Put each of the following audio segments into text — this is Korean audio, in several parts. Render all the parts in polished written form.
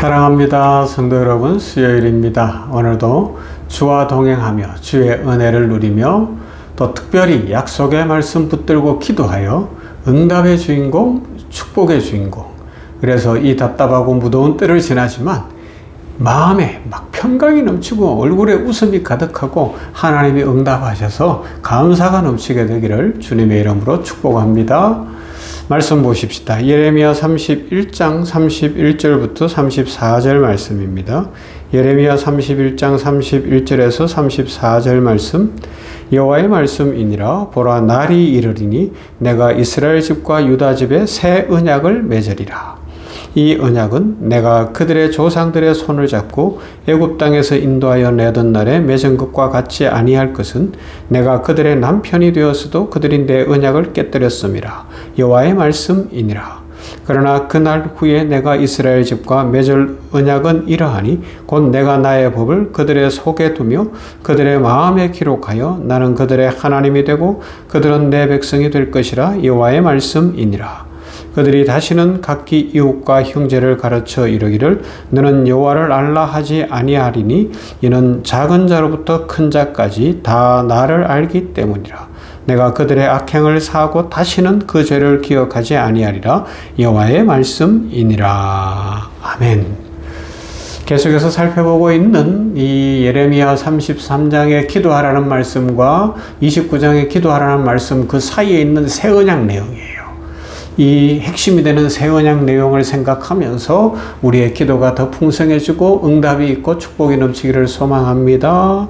사랑합니다. 성도 여러분, 수요일입니다. 오늘도 주와 동행하며 주의 은혜를 누리며 또 특별히 약속의 말씀 붙들고 기도하여 응답의 주인공, 축복의 주인공. 그래서 이 답답하고 무더운 때를 지나지만 마음에 막 평강이 넘치고 얼굴에 웃음이 가득하고 하나님이 응답하셔서 감사가 넘치게 되기를 주님의 이름으로 축복합니다. 말씀 보십시다. 예레미야 31장 31절부터 34절 말씀입니다. 예레미야 31장 31절에서 34절 말씀. 여호와의 말씀이니라. 보라, 날이 이르리니 내가 이스라엘 집과 유다 집에 새 언약을 맺으리라. 이 언약은 내가 그들의 조상들의 손을 잡고 애굽 땅에서 인도하여 내던 날에 맺은 것과 같지 아니할 것은 내가 그들의 남편이 되었어도 그들이 내 언약을 깨뜨렸음이라. 여호와의 말씀이니라. 그러나 그날 후에 내가 이스라엘 집과 맺을 언약은 이러하니 곧 내가 나의 법을 그들의 속에 두며 그들의 마음에 기록하여 나는 그들의 하나님이 되고 그들은 내 백성이 될 것이라. 여호와의 말씀이니라. 그들이 다시는 각기 이웃과 형제를 가르쳐 이르기를 너는 여호와를 알라 하지 아니하리니 이는 작은 자로부터 큰 자까지 다 나를 알기 때문이라. 내가 그들의 악행을 사하고 다시는 그 죄를 기억하지 아니하리라. 여호와의 말씀이니라. 아멘. 계속해서 살펴보고 있는 이 예레미야 33장의 기도하라는 말씀과 29장의 기도하라는 말씀 그 사이에 있는 새 언약 내용이에요. 이 핵심이 되는 새 언약 내용을 생각하면서 우리의 기도가 더 풍성해지고 응답이 있고 축복이 넘치기를 소망합니다.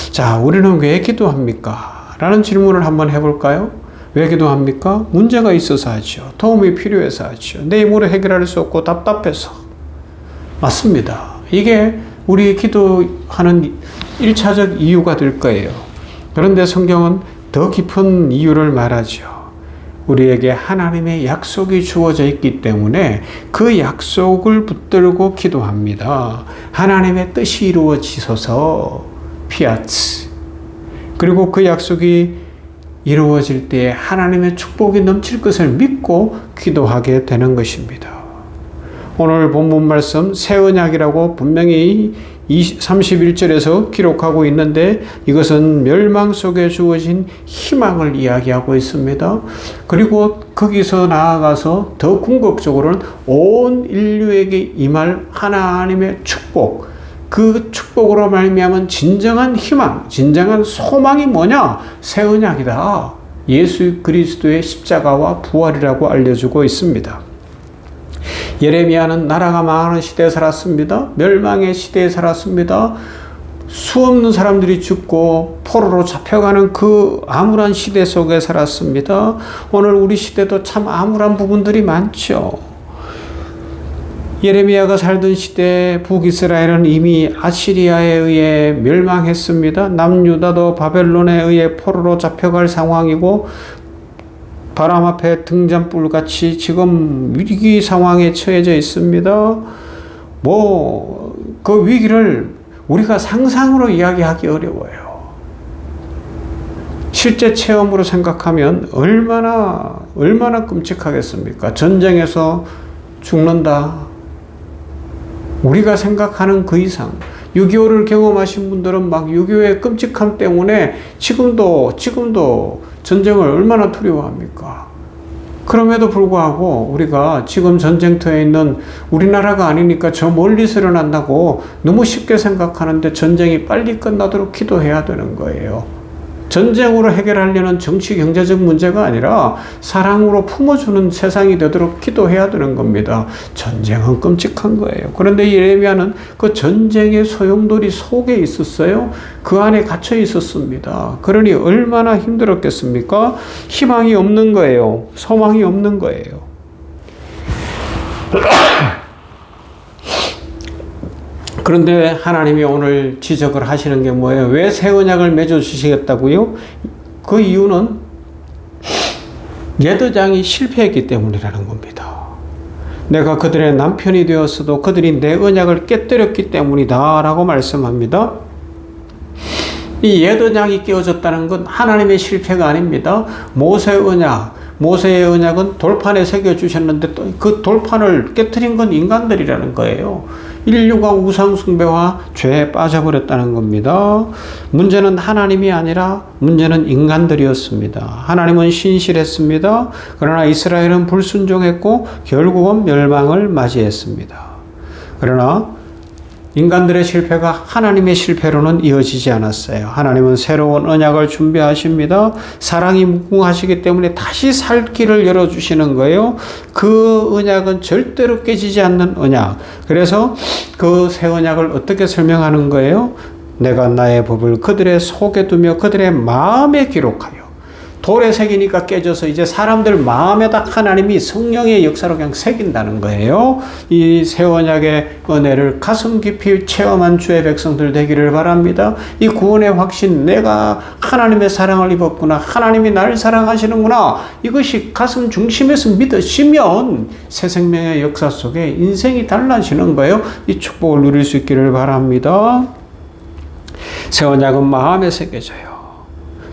자, 우리는 왜 기도합니까? 라는 질문을 한번 해볼까요? 왜 기도합니까? 문제가 있어서 하죠. 도움이 필요해서 하죠. 내 힘으로 해결할 수 없고 답답해서. 맞습니다. 이게 우리 기도하는 1차적 이유가 될 거예요. 그런데 성경은 더 깊은 이유를 말하죠. 우리에게 하나님의 약속이 주어져 있기 때문에 그 약속을 붙들고 기도합니다. 하나님의 뜻이 이루어지소서, 피아츠. 그리고 그 약속이 이루어질 때에 하나님의 축복이 넘칠 것을 믿고 기도하게 되는 것입니다. 오늘 본문 말씀 새 언약이라고 분명히 31절에서 기록하고 있는데 이것은 멸망 속에 주어진 희망을 이야기하고 있습니다. 그리고 거기서 나아가서 더 궁극적으로는 온 인류에게 임할 하나님의 축복, 그 축복으로 말미암은 진정한 희망, 진정한 소망이 뭐냐? 새 언약이다. 예수 그리스도의 십자가와 부활이라고 알려주고 있습니다. 예레미야는 나라가 망하는 시대에 살았습니다. 멸망의 시대에 살았습니다. 수없는 사람들이 죽고 포로로 잡혀가는 그 암울한 시대 속에 살았습니다. 오늘 우리 시대도 참 암울한 부분들이 많죠. 예레미야가 살던 시대 북이스라엘은 이미 아시리아에 의해 멸망했습니다. 남유다도 바벨론에 의해 포로로 잡혀갈 상황이고 바람 앞에 등잔불같이 지금 위기 상황에 처해져 있습니다. 그 위기를 우리가 상상으로 이야기하기 어려워요. 실제 체험으로 생각하면 얼마나 끔찍하겠습니까? 전쟁에서 죽는다. 우리가 생각하는 그 이상. 6.25를 경험하신 분들은 막 6.25의 끔찍함 때문에 지금도 전쟁을 얼마나 두려워합니까? 그럼에도 불구하고 우리가 지금 전쟁터에 있는 우리나라가 아니니까 저 멀리서 일어난다고 너무 쉽게 생각하는데 전쟁이 빨리 끝나도록 기도해야 되는 거예요. 전쟁으로 해결하려는 정치 경제적 문제가 아니라 사랑으로 품어주는 세상이 되도록 기도해야 되는 겁니다. 전쟁은 끔찍한 거예요. 그런데 예레미야는 그 전쟁의 소용돌이 속에 있었어요. 그 안에 갇혀 있었습니다. 그러니 얼마나 힘들었겠습니까? 희망이 없는 거예요. 소망이 없는 거예요. 그런데 하나님이 오늘 지적을 하시는 게 뭐예요? 왜 새 언약을 맺어 주시겠다고요? 그 이유는 옛 언약이 실패했기 때문이라는 겁니다. 내가 그들의 남편이 되었어도 그들이 내 언약을 깨뜨렸기 때문이다 라고 말씀합니다. 이 옛 언약이 깨어졌다는 건 하나님의 실패가 아닙니다. 모세의 언약은 돌판에 새겨주셨는데 또 그 돌판을 깨뜨린 건 인간들이라는 거예요. 인류가 우상숭배와 죄에 빠져버렸다는 겁니다. 문제는 하나님이 아니라 문제는 인간들이었습니다. 하나님은 신실했습니다. 그러나 이스라엘은 불순종했고 결국은 멸망을 맞이했습니다. 그러나 인간들의 실패가 하나님의 실패로는 이어지지 않았어요. 하나님은 새로운 언약을 준비하십니다. 사랑이 무궁하시기 때문에 다시 살 길을 열어주시는 거예요. 그 언약은 절대로 깨지지 않는 언약. 그래서 그 새 언약을 어떻게 설명하는 거예요? 내가 나의 법을 그들의 속에 두며 그들의 마음에 기록하여. 돌에 새기니까 깨져서 이제 사람들 마음에다 하나님이 성령의 역사로 그냥 새긴다는 거예요. 이 새 언약의 은혜를 가슴 깊이 체험한 주의 백성들 되기를 바랍니다. 이 구원의 확신, 내가 하나님의 사랑을 입었구나, 하나님이 나를 사랑하시는구나, 이것이 가슴 중심에서 믿으시면 새 생명의 역사 속에 인생이 달라지는 거예요. 이 축복을 누릴 수 있기를 바랍니다. 새 언약은 마음에 새겨져요.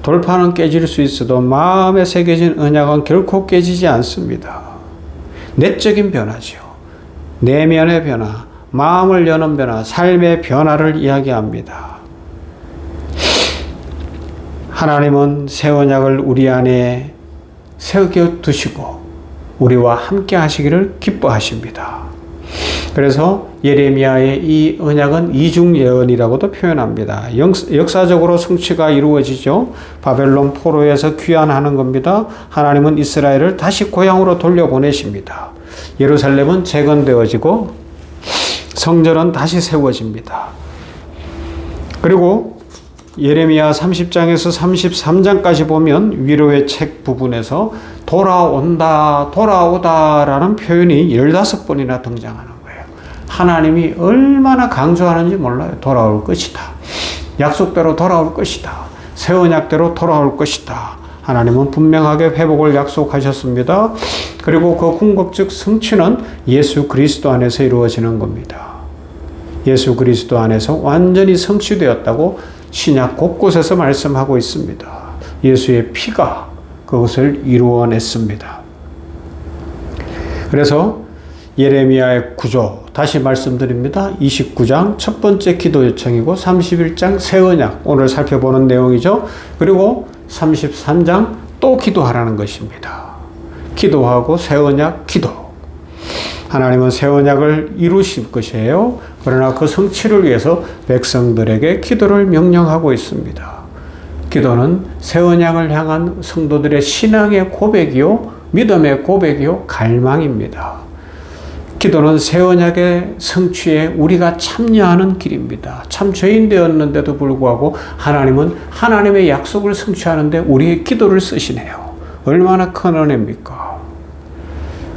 돌파는 깨질 수 있어도 마음에 새겨진 언약은 결코 깨지지 않습니다. 내적인 변화죠. 내면의 변화, 마음을 여는 변화, 삶의 변화를 이야기합니다. 하나님은 새 언약을 우리 안에 새겨 두시고 우리와 함께 하시기를 기뻐하십니다. 그래서 예레미야의 이 언약은 이중 예언이라고도 표현합니다. 역사적으로 성취가 이루어지죠. 바벨론 포로에서 귀환하는 겁니다. 하나님은 이스라엘을 다시 고향으로 돌려보내십니다. 예루살렘은 재건되어지고 성전은 다시 세워집니다. 그리고 예레미야 30장에서 33장까지 보면 위로의 책 부분에서 돌아온다, 돌아오다라는 표현이 15번이나 등장하는 거예요. 하나님이 얼마나 강조하는지 몰라요. 돌아올 것이다. 약속대로 돌아올 것이다. 새 언약대로 돌아올 것이다. 하나님은 분명하게 회복을 약속하셨습니다. 그리고 그 궁극적 성취는 예수 그리스도 안에서 이루어지는 겁니다. 예수 그리스도 안에서 완전히 성취되었다고 신약 곳곳에서 말씀하고 있습니다. 예수의 피가 그것을 이루어냈습니다. 그래서 예레미야의 구조 다시 말씀드립니다. 29장 첫 번째 기도 요청이고 31장 새 언약 오늘 살펴보는 내용이죠. 그리고 33장 또 기도하라는 것입니다. 기도하고 새 언약 기도. 하나님은 새 언약을 이루실 것이에요. 그러나 그 성취를 위해서 백성들에게 기도를 명령하고 있습니다. 기도는 새 언약을 향한 성도들의 신앙의 고백이요, 믿음의 고백이요, 갈망입니다. 기도는 새 언약의 성취에 우리가 참여하는 길입니다. 참 죄인 되었는데도 불구하고 하나님은 하나님의 약속을 성취하는데 우리의 기도를 쓰시네요. 얼마나 큰 은혜입니까?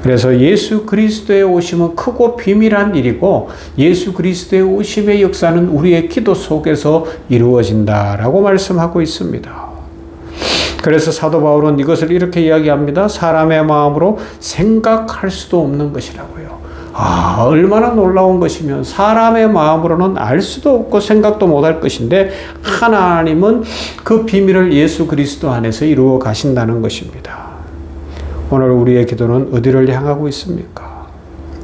그래서 예수 그리스도의 오심은 크고 비밀한 일이고 예수 그리스도의 오심의 역사는 우리의 기도 속에서 이루어진다라고 말씀하고 있습니다. 그래서 사도 바울은 이것을 이렇게 이야기합니다. 사람의 마음으로 생각할 수도 없는 것이라고요. 얼마나 놀라운 것이면 사람의 마음으로는 알 수도 없고 생각도 못할 것인데 하나님은 그 비밀을 예수 그리스도 안에서 이루어 가신다는 것입니다. 오늘 우리의 기도는 어디를 향하고 있습니까?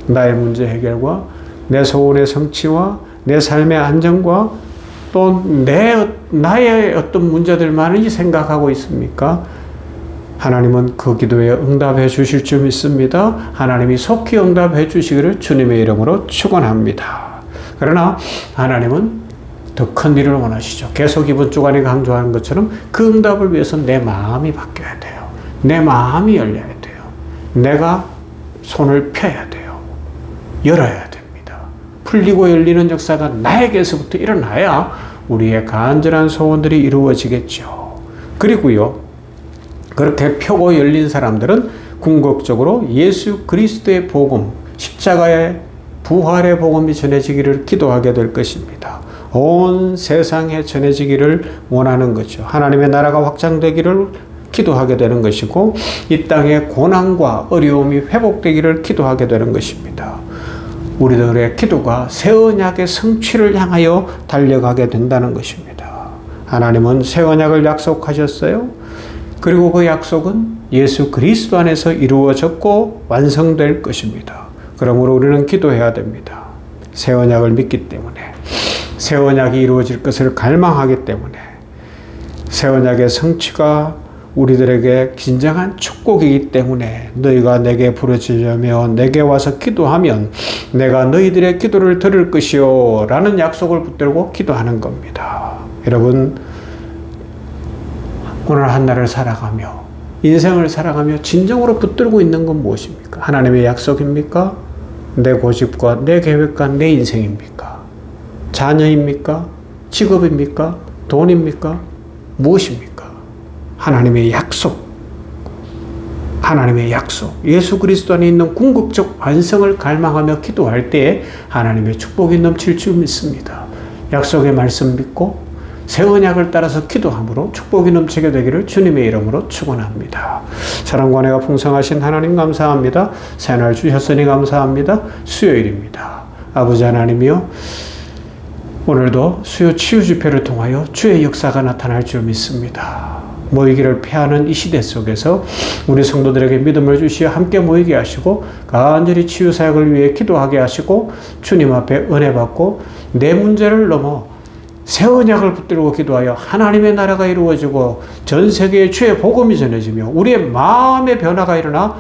나의 문제 해결과 내 소원의 성취와 내 삶의 안정과 또 나의 어떤 문제들만을 생각하고 있습니까? 하나님은 그 기도에 응답해 주실 줄 믿습니다. 하나님이 속히 응답해 주시기를 주님의 이름으로 축원합니다. 그러나 하나님은 더 큰 일을 원하시죠. 계속 이번 주간에 강조하는 것처럼 그 응답을 위해서 내 마음이 바뀌어야 돼요. 내 마음이 열려야 돼요. 내가 손을 펴야 돼요. 열어야 됩니다. 풀리고 열리는 역사가 나에게서부터 일어나야 우리의 간절한 소원들이 이루어지겠죠. 그리고요, 그렇게 펴고 열린 사람들은 궁극적으로 예수 그리스도의 복음, 십자가의 부활의 복음이 전해지기를 기도하게 될 것입니다. 온 세상에 전해지기를 원하는 거죠. 하나님의 나라가 확장되기를 기도하게 되는 것이고 이 땅의 고난과 어려움이 회복되기를 기도하게 되는 것입니다. 우리들의 기도가 새 언약의 성취를 향하여 달려가게 된다는 것입니다. 하나님은 새 언약을 약속하셨어요. 그리고 그 약속은 예수 그리스도 안에서 이루어졌고 완성될 것입니다. 그러므로 우리는 기도해야 됩니다. 새 언약을 믿기 때문에, 새 언약이 이루어질 것을 갈망하기 때문에, 새 언약의 성취가 우리들에게 진정한 축복이기 때문에 너희가 내게 부르짖으며 내게 와서 기도하면 내가 너희들의 기도를 들을 것이요 라는 약속을 붙들고 기도하는 겁니다. 여러분, 오늘 한날을 살아가며 인생을 살아가며 진정으로 붙들고 있는 건 무엇입니까? 하나님의 약속입니까? 내 고집과 내 계획과 내 인생입니까? 자녀입니까? 직업입니까? 돈입니까? 무엇입니까? 하나님의 약속. 하나님의 약속. 예수 그리스도 안에 있는 궁극적 완성을 갈망하며 기도할 때에 하나님의 축복이 넘칠 줄 믿습니다. 약속의 말씀 믿고 새 언약을 따라서 기도함으로 축복이 넘치게 되기를 주님의 이름으로 축원합니다. 사랑과 은혜가 풍성하신 하나님 감사합니다. 새날 주셨으니 감사합니다. 수요일입니다. 아버지 하나님이여, 오늘도 수요 치유 집회를 통하여 주의 역사가 나타날 줄 믿습니다. 모이기를 피하는 이 시대 속에서 우리 성도들에게 믿음을 주시어 함께 모이게 하시고 간절히 치유 사역을 위해 기도하게 하시고 주님 앞에 은혜 받고 내 문제를 넘어 새 언약을 붙들고 기도하여 하나님의 나라가 이루어지고 전 세계에 주의 복음이 전해지며 우리의 마음의 변화가 일어나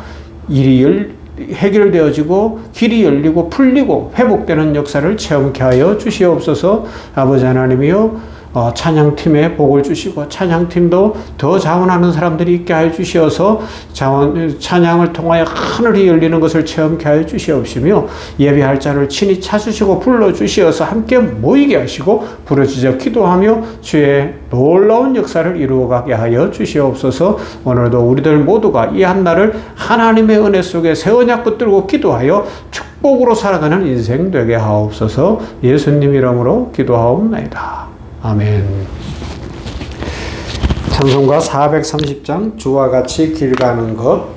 일이 해결되어지고 길이 열리고 풀리고 회복되는 역사를 체험케 하여 주시옵소서. 아버지 하나님이여, 찬양팀에 복을 주시고 찬양팀도 더 자원하는 사람들이 있게 하여 주시어서 찬양을 통하여 하늘이 열리는 것을 체험케 하여 주시옵시며 예배할 자를 친히 찾으시고 불러주시어서 함께 모이게 하시고 부르짖어 기도하며 주의 놀라운 역사를 이루어가게 하여 주시옵소서. 오늘도 우리들 모두가 이 한날을 하나님의 은혜 속에 새 언약 붙들고 기도하여 축복으로 살아가는 인생 되게 하옵소서. 예수님 이름으로 기도하옵나이다. 아멘. 찬송가 430장 주와 같이 길 가는 것.